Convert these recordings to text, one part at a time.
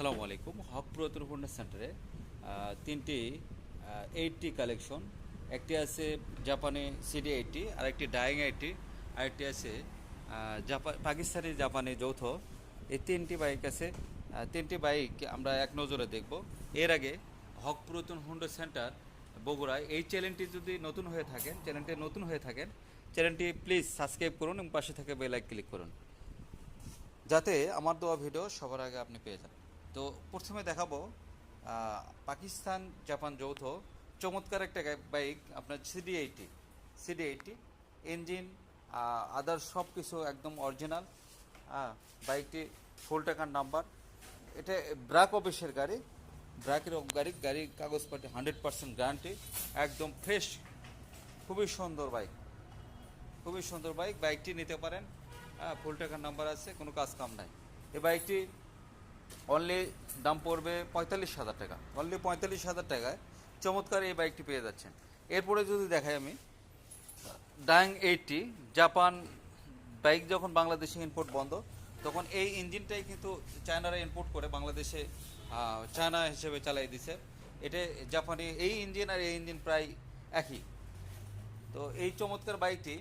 আসসালামু আলাইকুম। হক পুরাতন ফিটনেস সেন্টারে তিনটি 80 কালেকশন। একটি আছে জাপানি CD 80, আরেকটি ডাইং 80, আরেকটি আছে পাকিস্তানি জাপানি যৌথ। এই তিনটি বাইক আছে। তিনটি বাইক আমরা এক নজরে দেখব। এর আগে হক পুরাতন হুন্ডা সেন্টার বগুড়ায় এই চ্যানেলটি যদি নতুন হয়ে থাকেন চ্যানেলটি প্লিজ সাবস্ক্রাইব করুন এবং পাশে থাকা বেল আইকন ক্লিক করুন, যাতে আমার দেওয়া ভিডিও সবার আগে আপনি পেয়ে যান। তো প্রথমে দেখাবো পাকিস্তান জাপান যৌথ চমৎকার একটা বাইক, আপনার CD 80 ইঞ্জিন আদার সব কিছু একদম অরিজিনাল। বাইকটি ফুল টাকার নাম্বার। এটা ব্র্যাক অফিসের গাড়ি, গাড়ির কাগজপাতি 100% গ্যারান্টি, একদম ফ্রেশ। খুবই সুন্দর বাইক, বাইকটি নিতে পারেন। ফুল টাকার নাম্বার আছে, কোনো কাজ কাম নাই। এই বাইকটি অনলি দাম পড়বে 45,000 টাকা। অনলি 45,000 টাকায় চমৎকার এই বাইকটি পেয়ে যাচ্ছেন। এরপরে যদি দেখাই আমি ডাইং 80 জাপান বাইক, যখন বাংলাদেশে ইম্পোর্ট বন্ধ তখন এই ইঞ্জিনটাই কিন্তু চায়নারা ইম্পোর্ট করে বাংলাদেশে চায়না হিসেবে চালাই দিছে। এটা জাপানি এই ইঞ্জিন আর এই ইঞ্জিন প্রায় একই। তো এই চমৎকার বাইকটি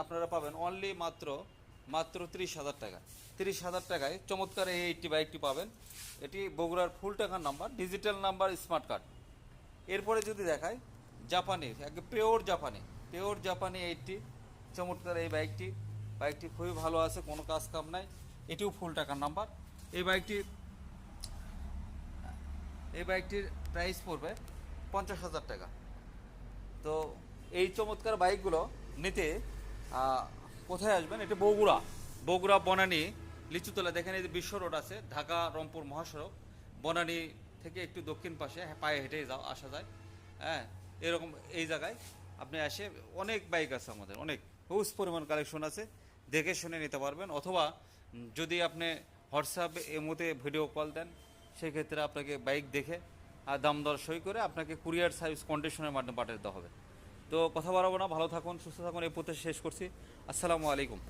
আপনারা পাবেন অনলি মাত্র 30,000 টাকা। 30,000 টাকায় চমৎকার এই 80 বাইকটি পাবেন। এটি বগুড়ার ফুল টাকার number, digital number, smart card. এরপরে যদি দেখায় জাপানি, একদম পিওর জাপানি 80 চমৎকার এই বাইকটি খুবই ভালো আছে, কোনো কাজ কাম নাই। এটিও ফুল টাকার নাম্বার। এই বাইকটির প্রাইস পড়বে 50,000 টাকা। তো এই চমৎকার বাইকগুলো নিতে কোথায় আসবেন? এটা বগুড়া বনানী লিচুতলা। দেখেন এই যে বিশ্ব রোড আছে, ঢাকা রংপুর মহাসড়ক। বনানী থেকে একটু দক্ষিণ পাশে, পায়ে হেঁটে আসা যায়। হ্যাঁ, এরকম এই জায়গায় আপনি আসে, অনেক বাইক আছে আমাদের, অনেক হিউজ পরিমাণ কালেকশন আছে, দেখে শুনে নিতে পারবেন। অথবা যদি আপনি হোয়াটসঅ্যাপে এমতে ভিডিও কল দেন, সেক্ষেত্রে আপনাকে বাইক দেখে আর দাম দর সই করে আপনাকে কুরিয়ার সার্ভিস কন্ডিশনের মাধ্যমে পাঠিয়ে দেওয়া হবে। তো কথা বাড়াবো না, ভালো থাকুন, সুস্থ থাকুন, এই প্রত্যাশা শেষ করছি। আসসালামু আলাইকুম।